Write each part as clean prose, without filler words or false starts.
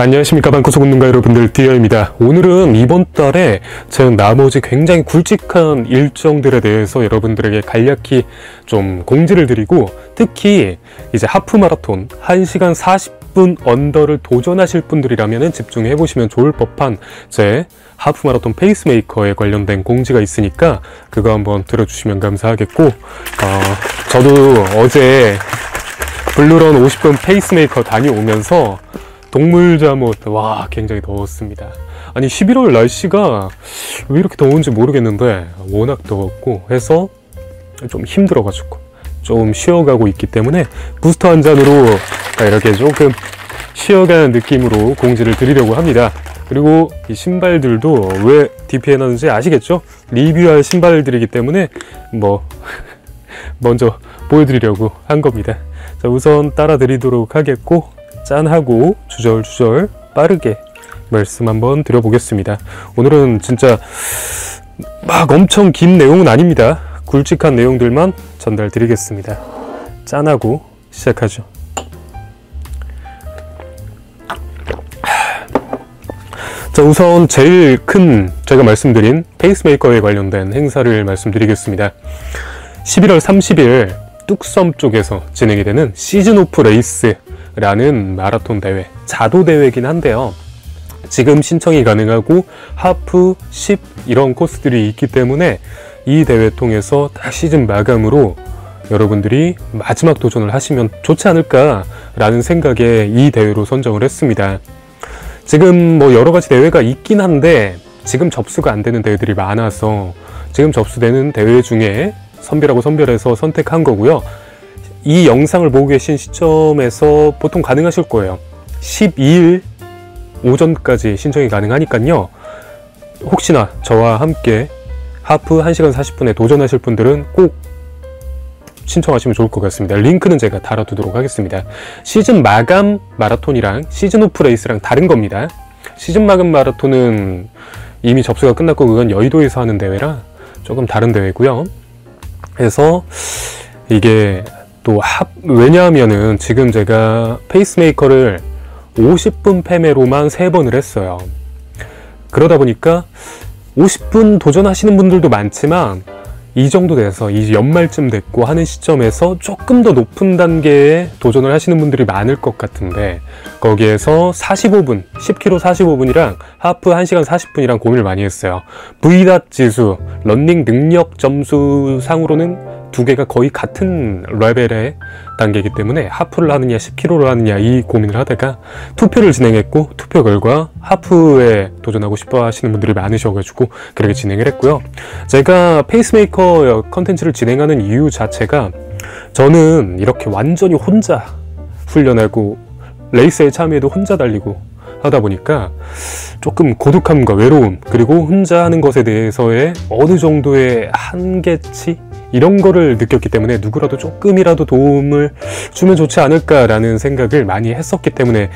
안녕하십니까, 방구석운동가 여러분들, 디어입니다. 오늘은 이번 달에 제 나머지 굉장히 굵직한 일정들에 대해서 여러분들에게 간략히 좀 공지를 드리고, 특히 이제 하프 마라톤 1시간 40분 언더를 도전하실 분들이라면 집중해 보시면 좋을 법한 제 하프 마라톤 페이스메이커에 관련된 공지가 있으니까 그거 한번 들어주시면 감사하겠고, 저도 어제 블루런 50분 페이스메이커 다녀오면서 동물 잠옷, 와, 굉장히 더웠습니다. 아니 11월 날씨가 왜 이렇게 더운지 모르겠는데 워낙 더웠고 해서 좀 힘들어가지고 좀 쉬어가고 있기 때문에 부스터 한 잔으로 이렇게 조금 쉬어가는 느낌으로 공지를 드리려고 합니다. 그리고 이 신발들도 왜 DP 해놨는지 아시겠죠? 리뷰할 신발들이기 때문에 뭐 먼저 보여드리려고 한 겁니다. 자, 우선 따라 드리도록 하겠고, 짠하고 주절주절 빠르게 말씀 한번 드려보겠습니다. 오늘은 진짜 막 엄청 긴 내용은 아닙니다. 굵직한 내용들만 전달 드리겠습니다. 짠하고 시작하죠. 자, 우선 제일 큰 제가 말씀드린 페이스메이커에 관련된 행사를 말씀드리겠습니다. 11월 30일 뚝섬 쪽에서 진행이 되는 시즌 오프 레이스라는 마라톤 대회, 자도 대회이긴 한데요. 지금 신청이 가능하고 하프, 10 이런 코스들이 있기 때문에 이 대회 통해서 딱 시즌 마감으로 여러분들이 마지막 도전을 하시면 좋지 않을까라는 생각에 이 대회로 선정을 했습니다. 지금 뭐 여러 가지 대회가 있긴 한데 지금 접수가 안 되는 대회들이 많아서 지금 접수되는 대회 중에 선별하고 선별해서 선택한 거고요. 이 영상을 보고 계신 시점에서 보통 가능하실 거예요. 12일 오전까지 신청이 가능하니까요. 혹시나 저와 함께 하프 1시간 40분에 도전하실 분들은 꼭 신청하시면 좋을 것 같습니다. 링크는 제가 달아두도록 하겠습니다. 시즌 마감 마라톤이랑 시즌 오프 레이스랑 다른 겁니다. 시즌 마감 마라톤은 이미 접수가 끝났고 그건 여의도에서 하는 대회라 조금 다른 대회고요. 그래서 이게 또 왜냐하면은 지금 제가 페이스메이커를 50분 패매로만 3번을 했어요. 그러다 보니까 50분 도전하시는 분들도 많지만 이 정도 돼서 이제 연말쯤 됐고 하는 시점에서 조금 더 높은 단계에 도전을 하시는 분들이 많을 것 같은데, 거기에서 45분, 10km 45분이랑 하프 1시간 40분이랑 고민을 많이 했어요. VDOT 지수, 러닝 능력 점수 상으로는 두 개가 거의 같은 레벨의 단계이기 때문에 하프를 하느냐 10km를 하느냐 이 고민을 하다가 투표를 진행했고, 투표 결과 하프에 도전하고 싶어 하시는 분들이 많으셔가지고 그렇게 진행을 했고요. 제가 페이스메이커 컨텐츠를 진행하는 이유 자체가, 저는 이렇게 완전히 혼자 훈련하고 레이스에 참여해도 혼자 달리고 하다 보니까 조금 고독함과 외로움, 그리고 혼자 하는 것에 대해서의 어느 정도의 한계치 이런 거를 느꼈기 때문에 누구라도 조금이라도 도움을 주면 좋지 않을까라는 생각을 많이 했었기 때문에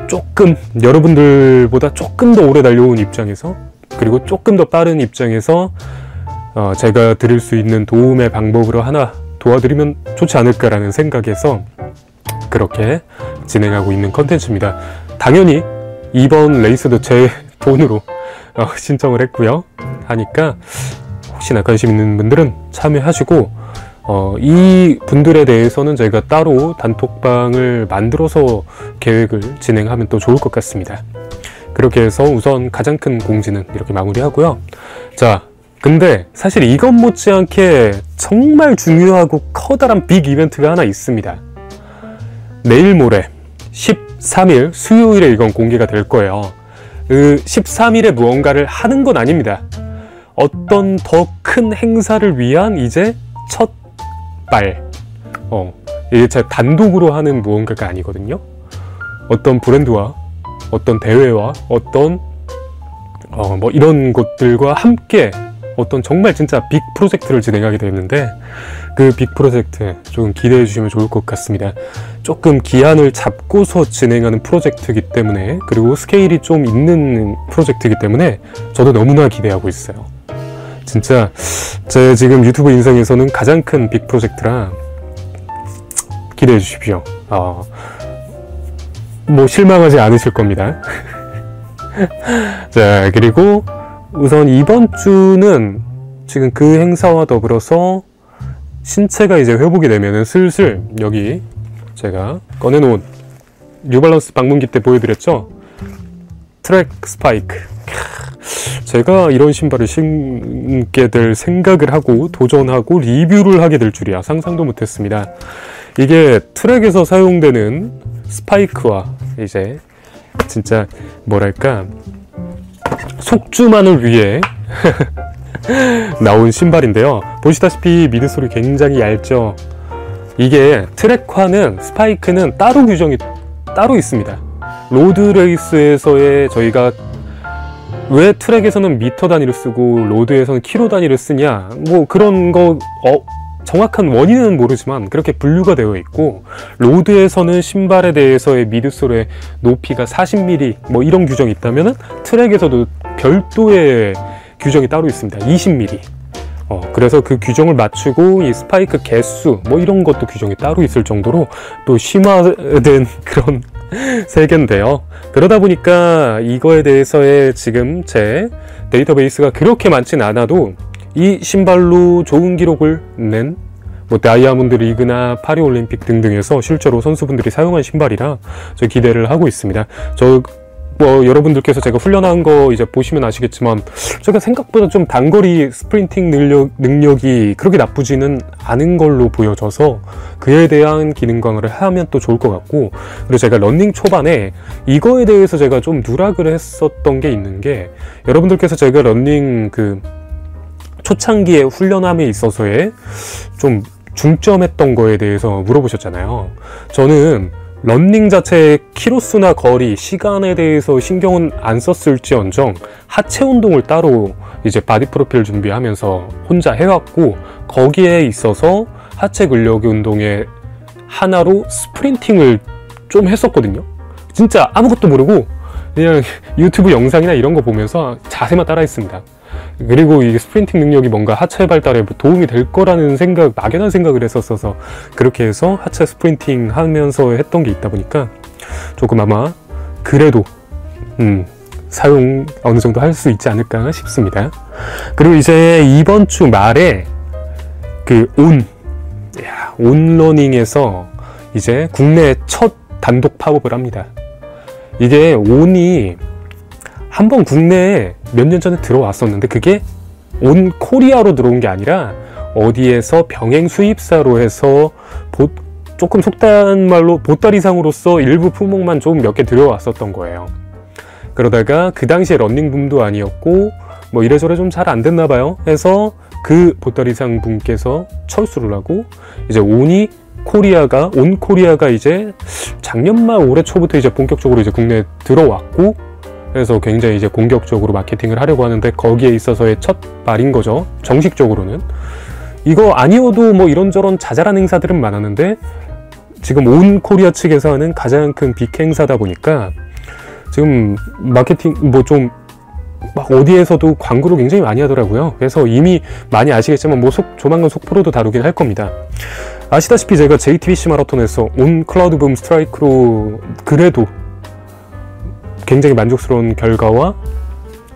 조금 여러분들보다 조금 더 오래 달려온 입장에서, 그리고 조금 더 빠른 입장에서 제가 드릴 수 있는 도움의 방법으로 하나 도와드리면 좋지 않을까라는 생각에서 그렇게 진행하고 있는 컨텐츠입니다. 당연히 이번 레이스도 제 돈으로 신청을 했고요. 하니까 혹시나 관심 있는 분들은 참여하시고, 이 분들에 대해서는 저희가 따로 단톡방을 만들어서 계획을 진행하면 또 좋을 것 같습니다. 그렇게 해서 우선 가장 큰 공지는 이렇게 마무리하고요. 자, 근데 사실 이것 못지않게 정말 중요하고 커다란 빅 이벤트가 하나 있습니다. 내일 모레 13일 수요일에 이건 공개가 될 거예요. 13일에 무언가를 하는 건 아닙니다. 어떤 더 큰 행사를 위한 이제 첫 발, 이게 제 단독으로 하는 무언가가 아니거든요. 어떤 브랜드와 어떤 대회와 어떤 뭐 이런 것들과 함께 어떤 정말 진짜 빅 프로젝트를 진행하게 되는데, 그 빅 프로젝트 조금 기대해 주시면 좋을 것 같습니다. 조금 기한을 잡고서 진행하는 프로젝트이기 때문에, 그리고 스케일이 좀 있는 프로젝트이기 때문에 저도 너무나 기대하고 있어요. 진짜 제 지금 유튜브 인생에서는 가장 큰 빅 프로젝트라 기대해 주십시오. 뭐 실망하지 않으실 겁니다. 자, 그리고 우선 이번 주는 지금 그 행사와 더불어서 신체가 이제 회복이 되면은 슬슬 여기 제가 꺼내놓은 뉴발란스 방문기 때 보여드렸죠? 트랙 스파이크. 제가 이런 신발을 신게 될 생각을 하고 도전하고 리뷰를 하게 될 줄이야 상상도 못했습니다. 이게 트랙에서 사용되는 스파이크와 이제 진짜 뭐랄까 속주만을 위해 나온 신발인데요. 보시다시피 미드솔이 굉장히 얇죠. 이게 트랙화는 스파이크는 따로 규정이 따로 있습니다. 로드레이스에서의 저희가 왜 트랙에서는 미터 단위를 쓰고 로드에서는 키로 단위를 쓰냐, 뭐 그런 거 정확한 원인은 모르지만 그렇게 분류가 되어 있고, 로드에서는 신발에 대해서의 미드솔의 높이가 40mm 뭐 이런 규정이 있다면은 트랙에서도 별도의 규정이 따로 있습니다. 20mm. 그래서 그 규정을 맞추고 이 스파이크 개수 뭐 이런 것도 규정이 따로 있을 정도로 또 심화된 그런 세계인데요. 그러다 보니까 이거에 대해서의 지금 제 데이터베이스가 그렇게 많진 않아도 이 신발로 좋은 기록을 낸 뭐 다이아몬드 리그나 파리올림픽 등등에서 실제로 선수분들이 사용한 신발이라 저 기대를 하고 있습니다. 뭐 여러분들께서 제가 훈련한 거 이제 보시면 아시겠지만 제가 생각보다 좀 단거리 스프린팅 능력이 그렇게 나쁘지는 않은 걸로 보여져서 그에 대한 기능 강화를 하면 또 좋을 것 같고, 그리고 제가 러닝 초반에 이거에 대해서 제가 좀 누락을 했었던 게 있는 게, 여러분들께서 제가 러닝 그 초창기의 훈련함에 있어서의 좀 중점했던 거에 대해서 물어보셨잖아요. 저는 러닝 자체의 키로수나 거리, 시간에 대해서 신경은 안 썼을지언정 하체 운동을 따로 이제 바디 프로필 준비하면서 혼자 해왔고, 거기에 있어서 하체 근력 운동의 하나로 스프린팅을 좀 했었거든요. 진짜 아무것도 모르고 그냥 유튜브 영상이나 이런 거 보면서 자세만 따라 했습니다. 그리고 이 스프린팅 능력이 뭔가 하체 발달에 도움이 될 거라는 생각, 막연한 생각을 했었어서 그렇게 해서 하체 스프린팅 하면서 했던 게 있다 보니까 조금 아마 그래도 사용 어느 정도 할 수 있지 않을까 싶습니다. 그리고 이제 이번 주 말에 그 온러닝에서 이제 국내 첫 단독 팝업을 합니다. 이게 온이 한번 국내에 몇 년 전에 들어왔었는데 그게 온 코리아로 들어온 게 아니라 어디에서 병행 수입사로 해서 조금 속단 말로 보따리상으로서 일부 품목만 좀 몇 개 들어왔었던 거예요. 그러다가 그 당시에 런닝붐도 아니었고 뭐 이래저래 좀 잘 안 됐나 봐요. 해서 그 보따리상 분께서 철수를 하고 이제 온 코리아가 이제 작년 말 올해 초부터 이제 본격적으로 이제 국내에 들어왔고, 그래서 굉장히 이제 공격적으로 마케팅을 하려고 하는데 거기에 있어서의 첫 발인 거죠. 정식적으로는. 이거 아니어도 뭐 이런저런 자잘한 행사들은 많았는데 지금 온 코리아 측에서 하는 가장 큰 빅 행사다 보니까 지금 마케팅 뭐 좀 막 어디에서도 광고를 굉장히 많이 하더라고요. 그래서 이미 많이 아시겠지만 뭐 조만간 속보로도 다루긴 할 겁니다. 아시다시피 제가 JTBC 마라톤에서 온 클라우드붐 스트라이크로 그래도 굉장히 만족스러운 결과와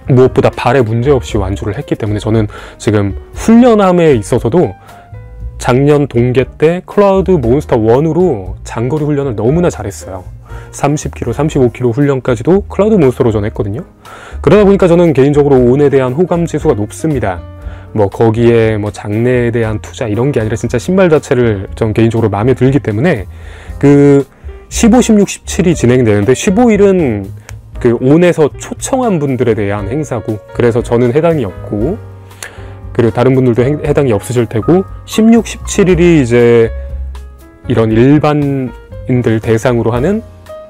무엇보다 발에 문제없이 완주를 했기 때문에 저는 지금 훈련함에 있어서도 작년 동계 때 클라우드 몬스터 1으로 장거리 훈련을 너무나 잘했어요. 30km, 35km 훈련까지도 클라우드 몬스터로 전 했거든요. 그러다 보니까 저는 개인적으로 온에 대한 호감 지수가 높습니다. 뭐 거기에 뭐 장래에 대한 투자 이런 게 아니라 진짜 신발 자체를 전 개인적으로 마음에 들기 때문에 그 15, 16, 17이 진행되는데 15일은 그 온에서 초청한 분들에 대한 행사고, 그래서 저는 해당이 없고 그리고 다른 분들도 해당이 없으실 테고, 16, 17일이 이제 이런 일반인들 대상으로 하는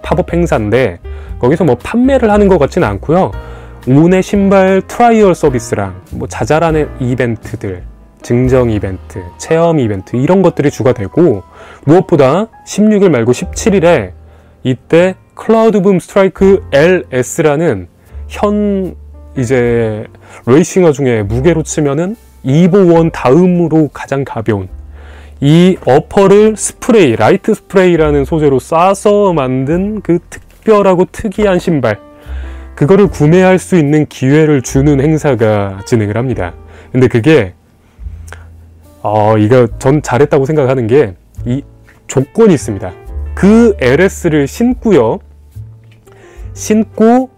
팝업 행사인데 거기서 뭐 판매를 하는 것 같지는 않고요. 온의 신발 트라이얼 서비스랑 뭐 자잘한 이벤트들, 증정 이벤트, 체험 이벤트 이런 것들이 주가 되고, 무엇보다 16일 말고 17일에 이때 클라우드붐 스트라이크 LS라는 현 이제 레이싱화 중에 무게로 치면은 이보1 다음으로 가장 가벼운 이 어퍼를 스프레이, 라이트 스프레이라는 소재로 쏴서 만든 그 특별하고 특이한 신발, 그거를 구매할 수 있는 기회를 주는 행사가 진행을 합니다. 근데 그게 이거 전 잘했다고 생각하는 게 이 조건이 있습니다. 그 LS를 신고요. 신고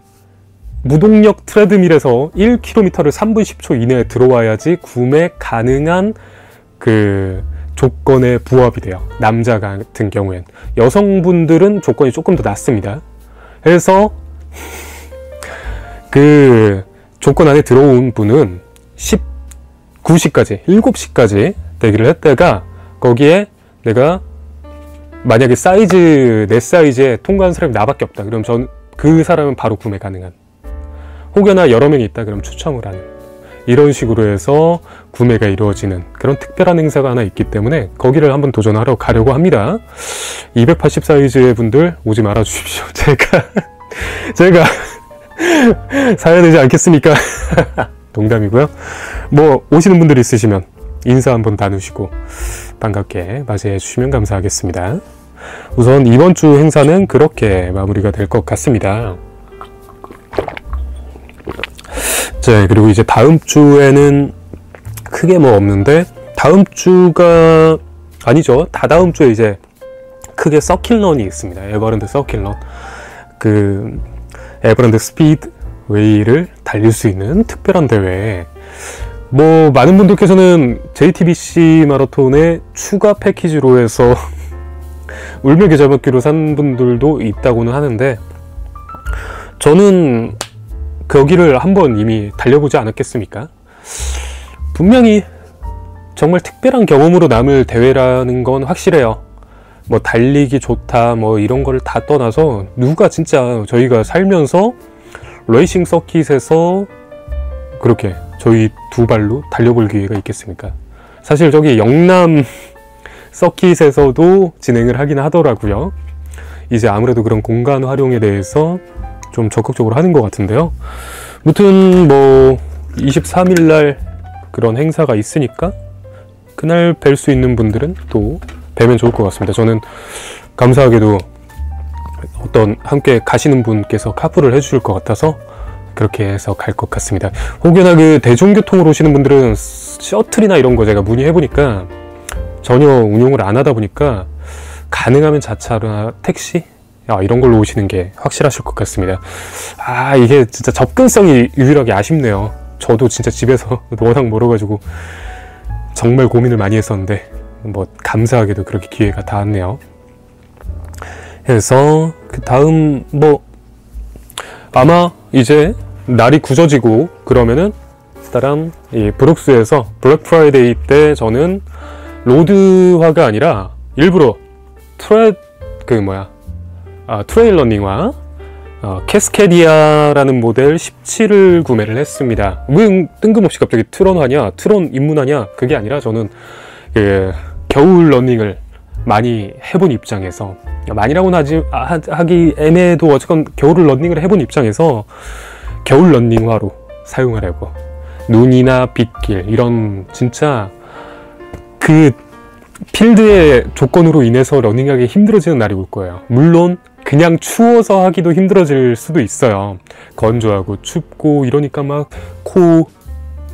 무동력 트레드밀에서 1km를 3분 10초 이내에 들어와야지 구매 가능한 그 조건에 부합이 돼요. 남자 같은 경우엔. 여성분들은 조건이 조금 더 낮습니다. 그래서 그 조건 안에 들어온 분은 19시까지 7시까지 대기를 했다가 거기에 내가 만약에 내 사이즈에 통과한 사람이 나밖에 없다. 그럼 그 사람은 바로 구매 가능한. 혹여나 여러 명이 있다 그럼 추첨을 하는, 이런 식으로 해서 구매가 이루어지는 그런 특별한 행사가 하나 있기 때문에 거기를 한번 도전하러 가려고 합니다. 280 사이즈의 분들 오지 말아 주십시오. 제가 사야 되지 않겠습니까? 농담이고요. 뭐 오시는 분들 있으시면 인사 한번 나누시고 반갑게 맞이해 주시면 감사하겠습니다. 우선 이번 주 행사는 그렇게 마무리가 될 것 같습니다. 자, 그리고 이제 다음 주에는 크게 뭐 없는데, 다음 주가 아니죠. 다다음 주에 이제 크게 서킷런이 있습니다. 에버랜드 서킷런. 그 에버랜드 스피드웨이를 달릴 수 있는 특별한 대회. 뭐 많은 분들께서는 JTBC 마라톤의 추가 패키지로 해서 울며 겨자 먹기로 산 분들도 있다고는 하는데, 저는 거기를 한번 이미 달려보지 않았겠습니까? 분명히 정말 특별한 경험으로 남을 대회라는 건 확실해요. 뭐 달리기 좋다 뭐 이런 걸 다 떠나서 누가 진짜 저희가 살면서 레이싱 서킷에서 그렇게 저희 두 발로 달려볼 기회가 있겠습니까? 사실 저기 영남 서킷에서도 진행을 하긴 하더라고요. 이제 아무래도 그런 공간 활용에 대해서 좀 적극적으로 하는 것 같은데요. 무튼 뭐 23일 날 그런 행사가 있으니까 그날 뵐 수 있는 분들은 또 뵈면 좋을 것 같습니다. 저는 감사하게도 어떤 함께 가시는 분께서 카풀을 해주실 것 같아서 그렇게 해서 갈 것 같습니다. 혹여나 그 대중교통으로 오시는 분들은 셔틀이나 이런 거 제가 문의해보니까 전혀 운용을 안 하다 보니까 가능하면 자차나 택시 이런 걸로 오시는 게 확실하실 것 같습니다. 이게 진짜 접근성이 유일하게 아쉽네요. 저도 진짜 집에서 워낙 멀어가지고 정말 고민을 많이 했었는데 뭐 감사하게도 그렇게 기회가 닿았네요. 그래서 그 다음 뭐 아마 이제 날이 굳어지고 그러면은 따란 이 브룩스에서 블랙 프라이데이 때 저는 로드화가 아니라 일부러 트레일 러닝화 캐스케디아라는 모델 17을 구매를 했습니다. 왜 뜬금없이 갑자기 트론화냐, 트론 입문하냐, 그게 아니라 저는 그 겨울 러닝을 많이 해본 입장에서, 많이라고는 하기 애매해도 어쨌건 겨울 러닝을 해본 입장에서 겨울 러닝화로 사용하려고. 눈이나 빗길 이런 진짜 그 필드의 조건으로 인해서 러닝하기 힘들어지는 날이 올 거예요. 물론 그냥 추워서 하기도 힘들어질 수도 있어요. 건조하고 춥고 이러니까 막 코,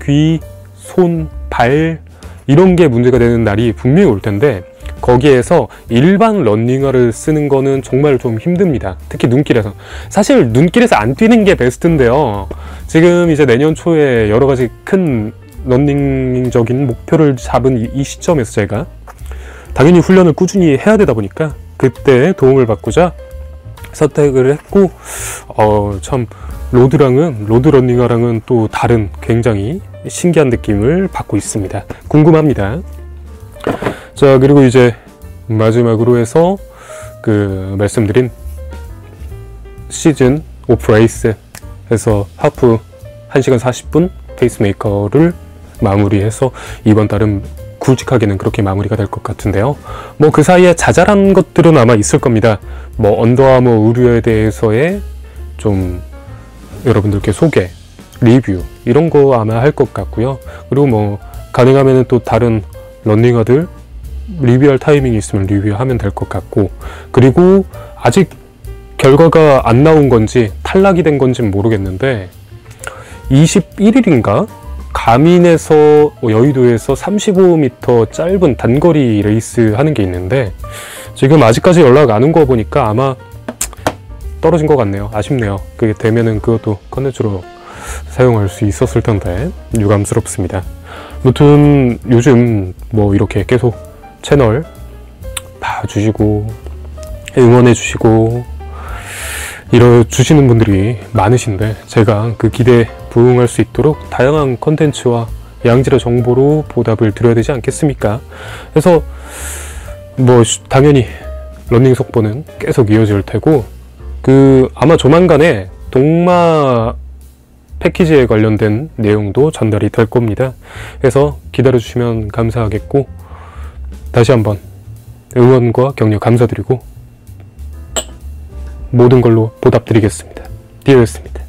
귀, 손, 발 이런 게 문제가 되는 날이 분명히 올 텐데, 거기에서 일반 러닝화를 쓰는 거는 정말 좀 힘듭니다. 특히 눈길에서. 사실 눈길에서 안 뛰는 게 베스트인데요. 지금 이제 내년 초에 여러 가지 큰 러닝적인 목표를 잡은 이 시점에서 제가 당연히 훈련을 꾸준히 해야 되다 보니까 그때 도움을 받고자 선택을 했고, 참 로드 러닝화랑은 또 다른 굉장히 신기한 느낌을 받고 있습니다. 궁금합니다. 자, 그리고 이제 마지막으로 해서 그 말씀드린 시즌 오프 레이스 해서 하프 1시간 40분 페이스메이커를 마무리해서 이번 달은 굵직하게는 그렇게 마무리가 될 것 같은데요. 뭐 그 사이에 자잘한 것들은 아마 있을 겁니다. 뭐 언더아머 의류에 대해서의 좀 여러분들께 소개, 리뷰 이런 거 아마 할 것 같고요. 그리고 뭐 가능하면 또 다른 러닝화들 리뷰할 타이밍이 있으면 리뷰하면 될 것 같고, 그리고 아직 결과가 안 나온 건지 탈락이 된 건지는 모르겠는데 21일인가? 가민에서 여의도에서 35m 짧은 단거리 레이스 하는 게 있는데 지금 아직까지 연락 안 온 거 보니까 아마 떨어진 것 같네요. 아쉽네요. 그게 되면은 그것도 컨텐츠로 사용할 수 있었을 텐데 유감스럽습니다. 아무튼 요즘 뭐 이렇게 계속 채널 봐주시고 응원해 주시고 이러주시는 분들이 많으신데 제가 그 기대에 부응할 수 있도록 다양한 컨텐츠와 양질의 정보로 보답을 드려야 되지 않겠습니까? 그래서 뭐 당연히 러닝 속보는 계속 이어질 테고 아마 조만간에 동마 패키지에 관련된 내용도 전달이 될 겁니다. 그래서 기다려주시면 감사하겠고 다시 한번 응원과 격려 감사드리고 모든 걸로 보답드리겠습니다. 디오였습니다.